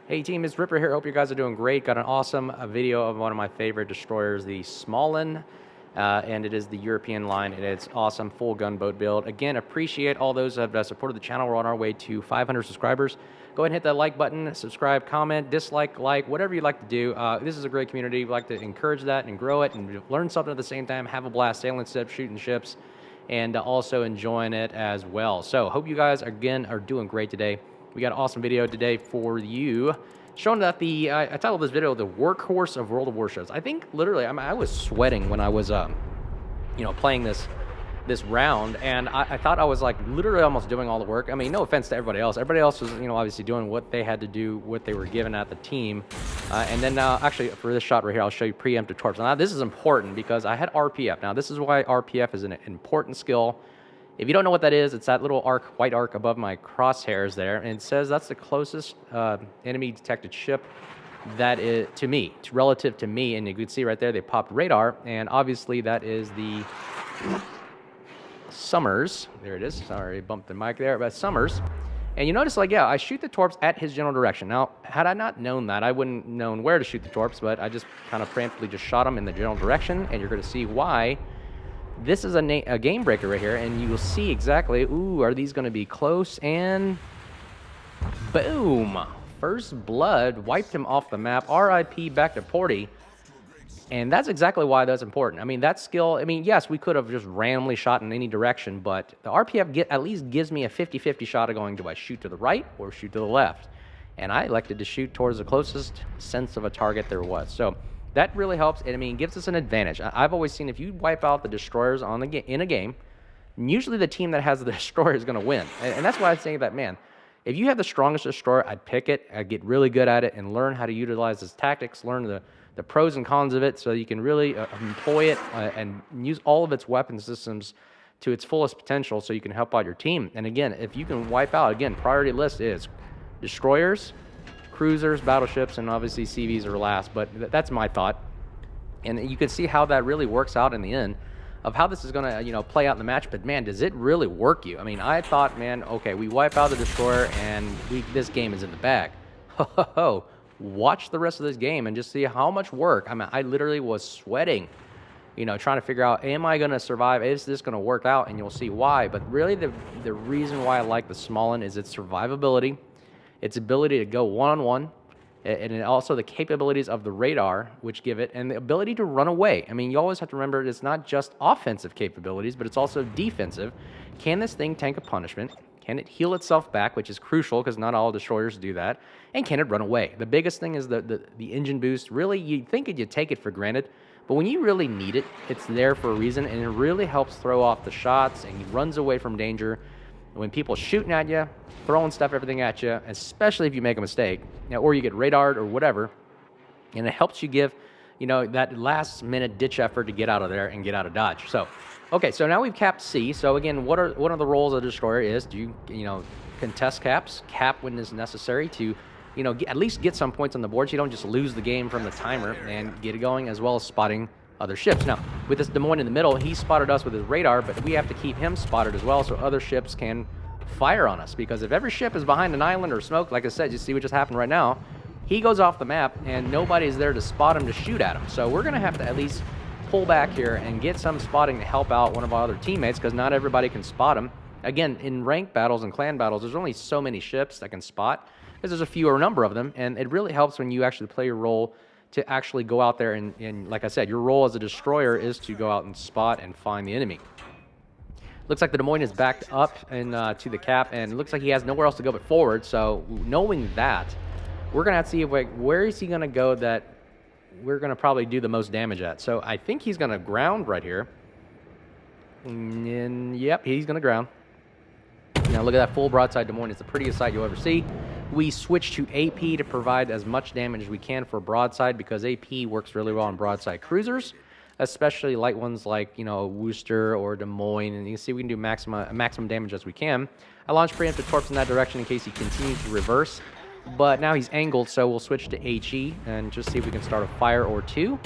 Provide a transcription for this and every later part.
Hey team, it's Ripper here. Hope you guys are doing great. Got an awesome video of one of my favorite destroyers, the Smaland, and it is the European line, and it's awesome, full gunboat build. Again, appreciate all those that have supported the channel. We're on our way to 500 subscribers. Go ahead and hit that like button, subscribe, comment, dislike, like, whatever you'd like to do. This is a great community. We like to encourage that and grow it and learn something at the same time, have a blast sailing ships, shooting ships, and also enjoying it as well. So hope you guys, again, are doing great today. We got an awesome video today for you, showing that I titled this video "The Workhorse of World of Warships." I think literally, I was sweating when I was, playing this round, and I thought I was like literally almost doing all the work. I mean, no offense to everybody else. Everybody else was, obviously doing what they had to do, what they were given at the team. And then now, actually, for this shot right here, I'll show you preemptive torps. Now, this is important because I had RPF. Now, this is why RPF is an important skill. If you don't know what that is, it's that little arc, white arc above my crosshairs there, and it says that's the closest enemy detected ship that is to me, relative to me. And you can see right there, they popped radar, and obviously that is the Summers. There it is. Sorry, bumped the mic there, but Summers. And you notice, like, yeah, I shoot the torps at his general direction. Now, had I not known that, I wouldn't known where to shoot the torps, but I just kind of preemptively just shot them in the general direction, and you're going to see why. This is a game breaker right here, and you will see exactly, ooh, are these going to be close? And boom! First blood, wiped him off the map. RIP back to Porty. And that's exactly why that's important. I mean, that skill, yes, we could have just randomly shot in any direction, but the RPF at least gives me a 50-50 shot of going, do I shoot to the right or shoot to the left? And I elected to shoot towards the closest sense of a target there was. So that really helps, and gives us an advantage. I've always seen if you wipe out the destroyers in a game, usually the team that has the destroyer is going to win. And that's why I say that, man, if you have the strongest destroyer, I'd pick it, I'd get really good at it, and learn how to utilize its tactics, learn the pros and cons of it, so you can really employ it and use all of its weapon systems to its fullest potential, so you can help out your team. And again, if you can wipe out, again, priority list is destroyers, cruisers, battleships, and obviously CVs are last, but that's my thought. And you can see how that really works out in the end of how this is going to, play out in the match. But man, does it really work you? I thought, man, okay, we wipe out the destroyer and this game is in the bag. Ho. Watch the rest of this game and just see how much work. I literally was sweating, trying to figure out, am I going to survive? Is this going to work out? And you'll see why. But really the reason why I like the Smaland is its survivability, its ability to go one-on-one, and also the capabilities of the radar, which give it, and the ability to run away. You always have to remember it's not just offensive capabilities, but it's also defensive. Can this thing tank a punishment? Can it heal itself back, which is crucial because not all destroyers do that? And can it run away? The biggest thing is the engine boost. Really, you think you take it for granted, but when you really need it, it's there for a reason, and it really helps throw off the shots, and he runs away from danger. When people shooting at you, throwing stuff, everything at you, especially if you make a mistake, or you get radared or whatever, and it helps you give, that last-minute ditch effort to get out of there and get out of Dodge. So, okay, so now we've capped C. So again, one of the roles of the destroyer is to, contest caps, cap when is necessary to, at least get some points on the board so you don't just lose the game from the timer, and get it going, as well as spotting other ships. Now, with this Des Moines in the middle, he spotted us with his radar, but we have to keep him spotted as well so other ships can fire on us. Because if every ship is behind an island or smoke, like I said, you see what just happened right now, he goes off the map and nobody's there to spot him, to shoot at him. So we're going to have to at least pull back here and get some spotting to help out one of our other teammates, because not everybody can spot him. Again, in ranked battles and clan battles, there's only so many ships that can spot, because there's a fewer number of them, and it really helps when you actually play your role to actually go out there and like I said, your role as a destroyer is to go out and spot and find the enemy. Looks like the Des Moines is backed up and to the cap, and it looks like he has nowhere else to go but forward. So knowing that, we're going to have to see where is he going to go that we're going to probably do the most damage at. So I think he's going to ground right here. And yep, he's going to ground. Now look at that full broadside Des Moines. It's the prettiest sight you'll ever see. We switched to AP to provide as much damage as we can for broadside, because AP works really well on broadside cruisers, especially light ones like, Worcester or Des Moines, and you can see we can do maximum damage as we can. I launched preemptive torps in that direction in case he continues to reverse, but now he's angled, so we'll switch to HE and just see if we can start a fire or two,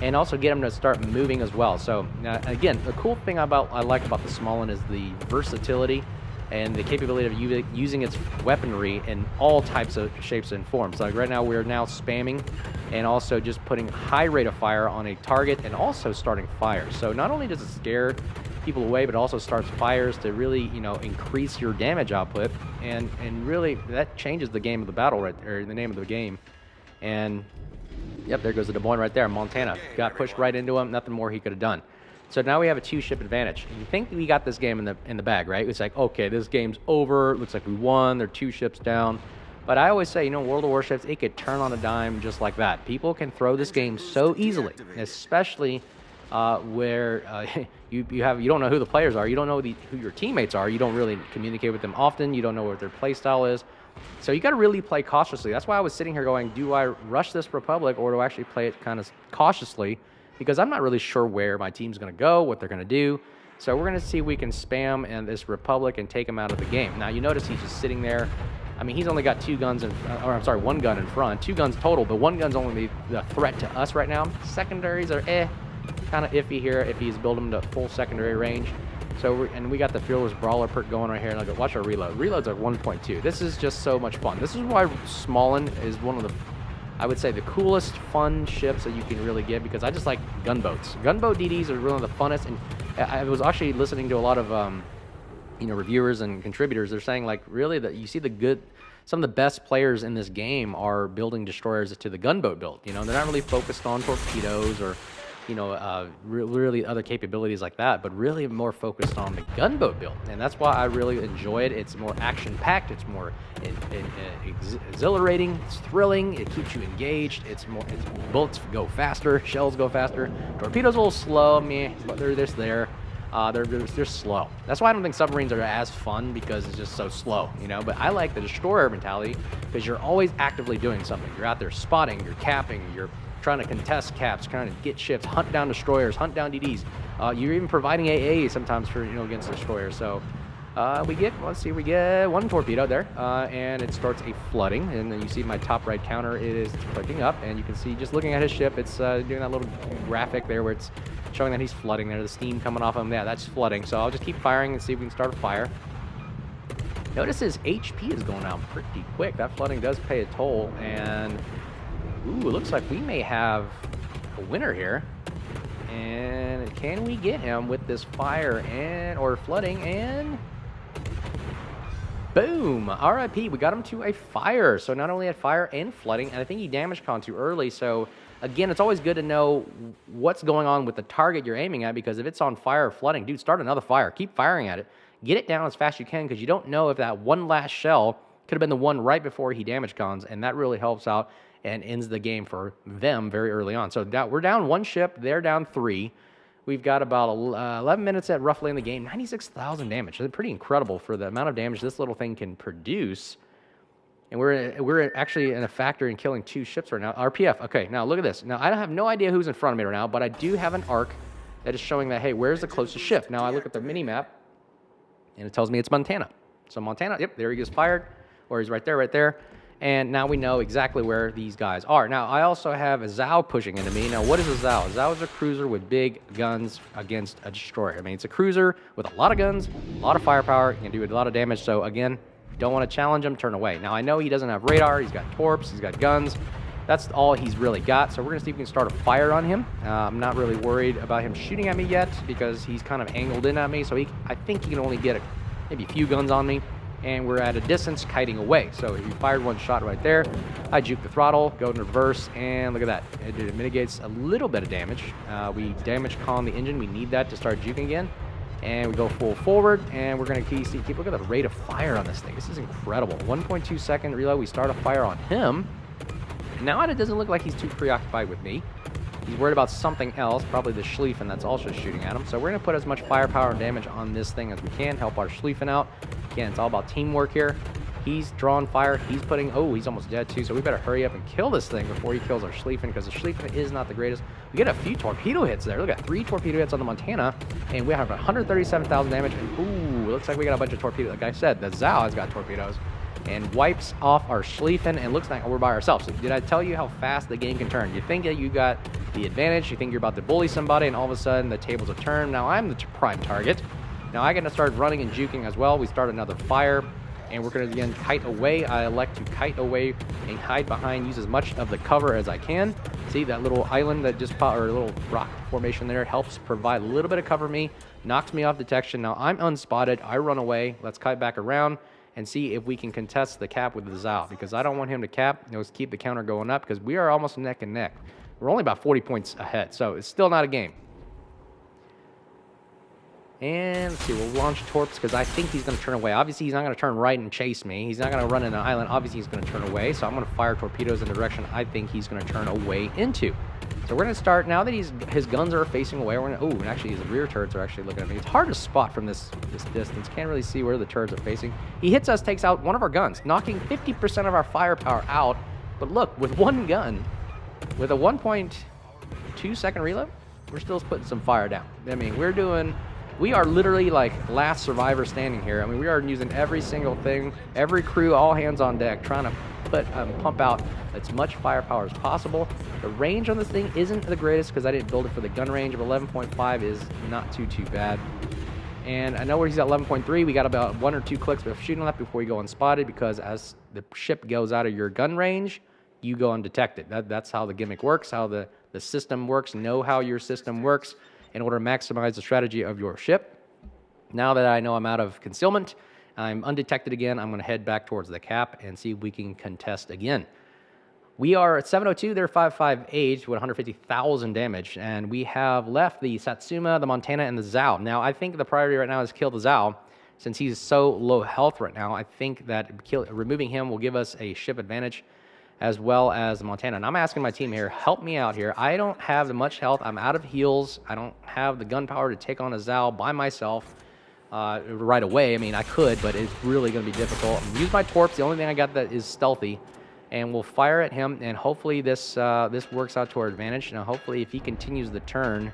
and also get him to start moving as well. So again, the cool thing I like about the Smaland is the versatility and the capability of using its weaponry in all types of shapes and forms. Like right now, we're now spamming and also just putting high rate of fire on a target and also starting fires. So not only does it scare people away, but also starts fires to really, increase your damage output, and really that changes the game of the battle, right, or the name of the game. And yep, there goes the Des Moines right there. Montana got pushed right into him. Nothing more he could have done. So now we have a 2-ship advantage. You think we got this game in the bag, right? It's like, okay, this game's over. Looks like we won. They're 2 ships down. But I always say, World of Warships, it could turn on a dime just like that. People can throw this game so easily, especially where you don't know who the players are. You don't know who your teammates are. You don't really communicate with them often. You don't know what their play style is. So you got to really play cautiously. That's why I was sitting here going, do I rush this Republic or do I actually play it kind of cautiously? Because I'm not really sure where my team's going to go, what they're going to do. So we're going to see if we can spam and this Republic and take him out of the game. Now, you notice he's just sitting there. I mean, he's only got 2 guns, one gun in front. 2 guns total, but 1 gun's only the threat to us right now. Secondaries are kind of iffy here if he's building them to full secondary range. So, and we got the Fearless Brawler perk going right here. And watch our reload. Reload's at 1.2. This is just so much fun. This is why Smaland is one of the, I would say, the coolest, fun ships that you can really get, because I just like gunboats. Gunboat DDs are really the funnest. And I was actually listening to a lot of, reviewers and contributors. They're saying, like, really that you see some of the best players in this game are building destroyers to the gunboat build. They're not really focused on torpedoes or, really other capabilities like that, but really more focused on the gunboat build. And that's why I really enjoy it. It's more action-packed. It's more exhilarating. It's thrilling. It keeps you engaged. It's bullets go faster. Shells go faster. Torpedoes a little slow, but they're just there. They're slow. That's why I don't think submarines are as fun, because it's just so slow, But I like the destroyer mentality, because you're always actively doing something. You're out there spotting, you're capping, you're trying to contest caps, trying to get ships, hunt down destroyers, hunt down DDs. You're even providing AA sometimes for against destroyers. So we get 1 torpedo there, and it starts a flooding. And then you see my top right counter, it is clicking up, and you can see just looking at his ship, it's doing that little graphic there where it's showing that he's flooding there. The steam coming off him, yeah, that's flooding. So I'll just keep firing and see if we can start a fire. Notice his HP is going down pretty quick. That flooding does pay a toll, and ooh, it looks like we may have a winner here. And can we get him with this fire or flooding? And boom! RIP, we got him to a fire. So not only had fire and flooding, and I think he damaged con too early. So again, it's always good to know what's going on with the target you're aiming at, because if it's on fire or flooding, dude, start another fire. Keep firing at it. Get it down as fast as you can, because you don't know if that one last shell could have been the one right before he damaged cons, and that really helps out and ends the game for them very early on. So we're down 1 ship, they're down 3. We've got about 11 minutes at roughly in the game, 96,000 damage. That's pretty incredible for the amount of damage this little thing can produce. And we're actually in a factor in killing 2 ships right now. RPF, okay, now look at this. Now, I have no idea who's in front of me right now, but I do have an arc that is showing that, hey, where's the closest ship? Now, I look at the mini-map, and it tells me it's Montana. So Montana, yep, there he gets fired, or he's right there. And now we know exactly where these guys are. Now, I also have a Zao pushing into me. Now, what is a Zao? A Zao is a cruiser with big guns against a destroyer. I mean, it's a cruiser with a lot of guns, a lot of firepower, can do a lot of damage. So, again, don't want to challenge him, turn away. Now, I know he doesn't have radar. He's got torps. He's got guns. That's all he's really got. So we're going to see if we can start a fire on him. I'm not really worried about him shooting at me yet, because he's kind of angled in at me. So I think he can only get maybe a few guns on me. And we're at a distance kiting away. So he fired 1 shot right there. I juke the throttle, go in reverse, and look at that. It mitigates a little bit of damage. We damage con the engine. We need that to start juking again. And we go full forward, and we're going to keep look at the rate of fire on this thing. This is incredible. 1.2 second reload. We start a fire on him. Now it doesn't look like he's too preoccupied with me. He's worried about something else, probably the Schlieffen that's also shooting at him. So we're going to put as much firepower and damage on this thing as we can, help our Schlieffen out. Again, it's all about teamwork here. He's drawing fire. He's he's almost dead too. So we better hurry up and kill this thing before he kills our Schlieffen, because the Schlieffen is not the greatest. We get a few torpedo hits there. Look at 3 torpedo hits on the Montana, and we have 137,000 damage. And ooh, looks like we got a bunch of torpedoes. Like I said, the Zao has got torpedoes and wipes off our Schlieffen, and looks like we're by ourselves. So did I tell you how fast the game can turn? You think that you got the advantage, you think you're about to bully somebody, and all of a sudden the tables have turned. Now I'm the prime target, Now I got to start running and juking as well. We start another fire, and we're going to again kite away. I elect to kite away and hide behind, use as much of the cover as I can. See that little island that just popped, or a little rock formation there, helps provide a little bit of cover for me, knocks me off detection. Now I'm unspotted. I run away. Let's kite back around and see if we can contest the cap with the Zao, because I don't want him to cap. Let's keep the counter going up, because we are almost neck and neck. We're only about 40 points ahead, so it's still not a game. And let's see, we'll launch Torps, because I think he's going to turn away. Obviously, he's not going to turn right and chase me. He's not going to run in an island. Obviously, he's going to turn away, so I'm going to fire torpedoes in the direction I think he's going to turn away into. So we're going to start, now that his guns are facing away, we're going to, and actually his rear turrets are actually looking at me. It's hard to spot from this distance. Can't really see where the turrets are facing. He hits us, takes out one of our guns, knocking 50% of our firepower out. But look, with one gun, with a 1.2 second reload, we're still putting some fire down. I mean, we are literally like last survivor standing here. I mean, we are using every single thing, every crew, all hands on deck, trying to pump out as much firepower as possible. The range on this thing isn't the greatest, because I didn't build it for the gun range of 11.5 is not too bad. And I know where he's at 11.3. We got about 1 or 2 clicks of shooting left before we go unspotted, because as the ship goes out of your gun range, you go undetected. That's how the gimmick works, how the system works. Know how your system works in order to maximize the strategy of your ship. Now that I know I'm out of concealment, I'm undetected again, I'm going to head back towards the cap and see if we can contest again. We are at 702, they're 558 with 150,000 damage, and we have left the Satsuma, the Montana, and the Zao. Now, I think the priority right now is kill the Zao. Since he's so low health right now, I think that removing him will give us a ship advantage, as well as the Montana. And I'm asking my team here, help me out here. I don't have much health. I'm out of heals. I don't have the gunpowder to take on a Zao by myself right away. I mean, I could, but it's really going to be difficult. Use my torps. The only thing I got that is stealthy. And we'll fire at him, and hopefully this works out to our advantage. Now, hopefully, if he continues the turn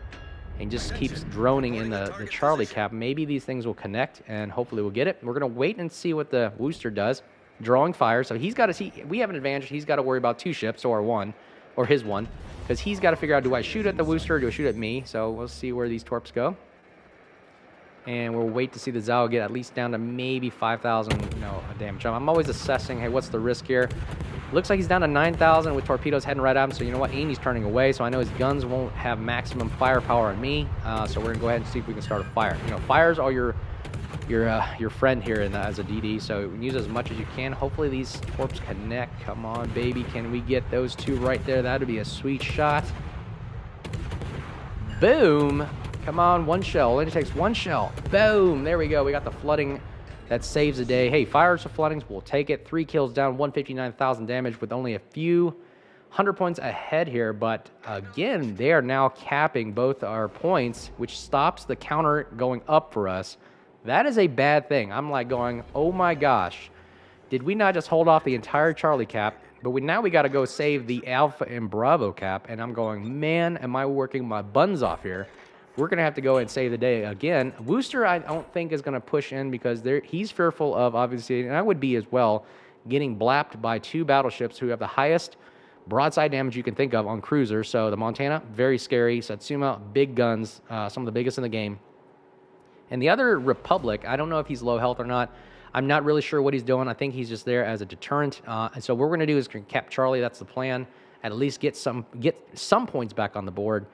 and just keeps droning in the Charlie cap, maybe these things will connect, and hopefully we'll get it. We're going to wait and see what the Wooster does. Drawing fire, so he's got to see. We have an advantage. He's got to worry about 2 ships or 1, or his 1, because he's got to figure out, do I shoot at the Wooster or do I shoot at me? So we'll see where these torps go. And we'll wait to see the Zao get at least down to maybe 5,000 damage. I'm always assessing, hey, what's the risk here? Looks like he's down to 9,000 with torpedoes heading right at him. So you know what? Amy's turning away, so I know his guns won't have maximum firepower on me. So we're going to go ahead and see if we can start a fire. Fires are your friend here as a DD, so use as much as you can. Hopefully these torps connect. Come on, baby. Can we get those 2 right there? That would be a sweet shot. Boom. Come on, 1 shell. It takes 1 shell. Boom. There we go. We got the flooding that saves the day. Hey, fires or floodings, we'll take it. 3 kills down, 159,000 damage with only a few 100 points ahead here. But again, they are now capping both our points, which stops the counter going up for us. That is a bad thing. I'm like going, oh my gosh, did we not just hold off the entire Charlie cap? But now we got to go save the Alpha and Bravo cap. And I'm going, man, am I working my buns off here? We're going to have to go and save the day again. Wooster, I don't think, is going to push in, because he's fearful of, obviously, and I would be as well, getting blapped by 2 battleships who have the highest broadside damage you can think of on cruisers. So the Montana, very scary. Satsuma, big guns, some of the biggest in the game. And the other Republic, I don't know if he's low health or not. I'm not really sure what he's doing. I think he's just there as a deterrent. And so what we're going to do is cap Charlie. That's the plan. At least get some points back on the board.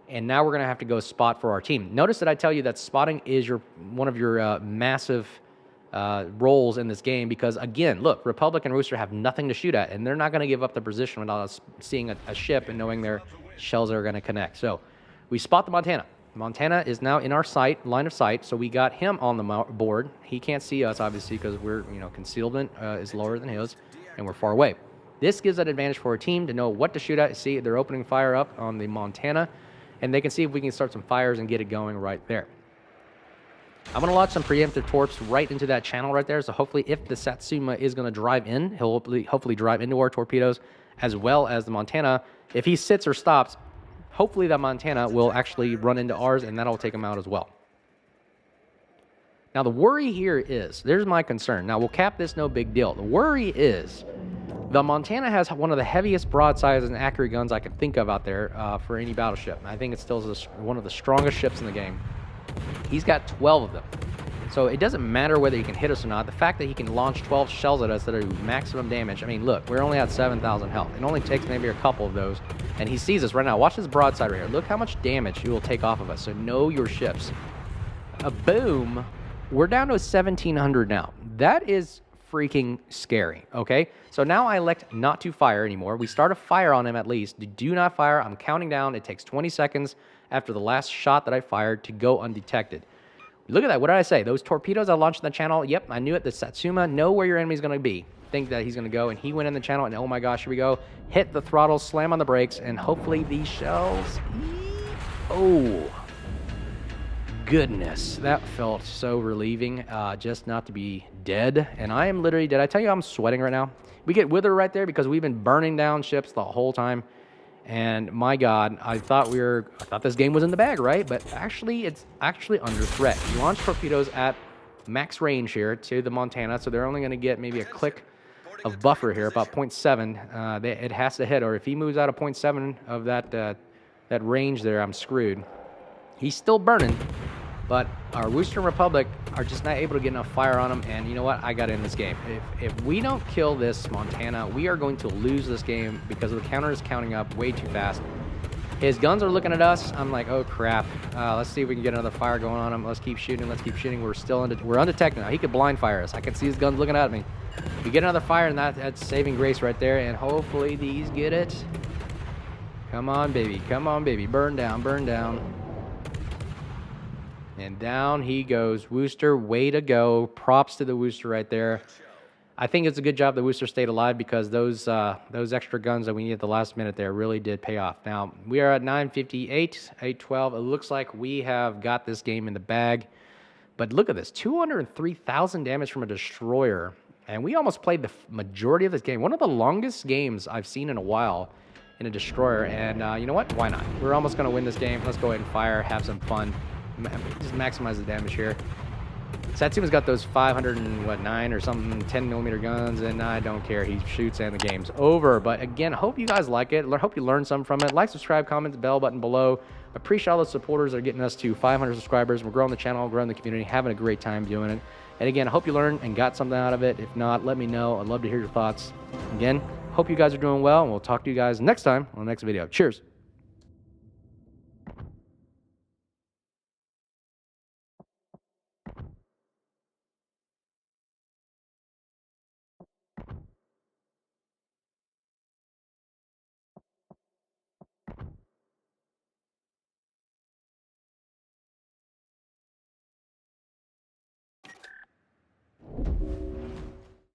And now we're going to have to go spot for our team. Notice that I tell you that spotting is one of your massive roles in this game, because, again, look, Republic and Rooster have nothing to shoot at, and they're not going to give up the position without us seeing a ship and knowing their shells are going to connect. So we spot the Montana. Montana is now in our line of sight, so we got him on the board. He can't see us, obviously, because we're, concealment is lower than his, and we're far away. This gives an advantage for our team to know what to shoot at. See, they're opening fire up on the Montana, and they can see if we can start some fires and get it going right there. I'm going to launch some preemptive torps right into that channel right there, so hopefully if the Satsuma is going to drive in, he'll hopefully drive into our torpedoes, as well as the Montana. If he sits or stops, hopefully that Montana will actually run into ours, and that'll take him out as well. Now, the worry here is, there's my concern. Now, we'll cap this, no big deal. The worry is, the Montana has one of the heaviest broadsides and accurate guns I can think of out there for any battleship. I think it's still one of the strongest ships in the game. He's got 12 of them. So it doesn't matter whether he can hit us or not. The fact that he can launch 12 shells at us that are maximum damage. I mean, look, we're only at 7,000 health. It only takes maybe a couple of those. And he sees us right now. Watch this broadside right here. Look how much damage he will take off of us. So know your ships. A boom. We're down to 1,700 now. That is freaking scary, okay? So now I elect not to fire anymore. We start a fire on him at least. Do not fire. I'm counting down. It takes 20 seconds after the last shot that I fired to go undetected. Look at that. What did I say? Those torpedoes I launched in the channel. Yep, I knew it. The Satsuma, know where your enemy's going to be. Think that he's going to go, and he went in the channel, and oh my gosh, here we go. Hit the throttle, slam on the brakes, and hopefully these shells... Oh, goodness. That felt so relieving, just not to be dead. And I am literally... Did I tell you I'm sweating right now? We get Wither right there because we've been burning down ships the whole time. And my God, I thought this game was in the bag, right? But actually, it's actually under threat. You launch torpedoes at max range here to the Montana, so they're only going to get maybe a click of buffer here, about 0.7. It has to hit, or if he moves out of 0.7 of that range there, I'm screwed. He's still burning, but our Western Republic are just not able to get enough fire on him, and you know what? I got in this game. If we don't kill this Montana, we are going to lose this game because the counter is counting up way too fast. His guns are looking at us. I'm like, oh crap. Let's see if we can get another fire going on him. Let's keep shooting. Let's keep shooting. We're undetected now. He could blind fire us. I can see his guns looking at me. We get another fire, and that's saving grace right there. And hopefully these get it. Come on, baby. Come on, baby. Burn down. Burn down. And down he goes. Worcester, way to go. Props to the Worcester right there. I think it's a good job that Worcester stayed alive because those extra guns that we needed at the last minute there really did pay off. Now, we are at 958, 812. It looks like we have got this game in the bag. But look at this, 203,000 damage from a destroyer. And we almost played the majority of this game. One of the longest games I've seen in a while in a destroyer. And you know what? Why not? We're almost going to win this game. Let's go ahead and fire, have some fun. Just maximize the damage here. Satsuma's got those 509 or something 10mm guns, and I don't care. He shoots and the game's over. But again, hope you guys like it. Hope you learned something from it. Like, subscribe, comment, the bell button below. Appreciate all the supporters that are getting us to 500 subscribers. We're growing the channel, growing the community, having a great time doing it. And again, I hope you learned and got something out of it. If not, let me know. I'd love to hear your thoughts. Again, hope you guys are doing well, and we'll talk to you guys next time on the next video. Cheers.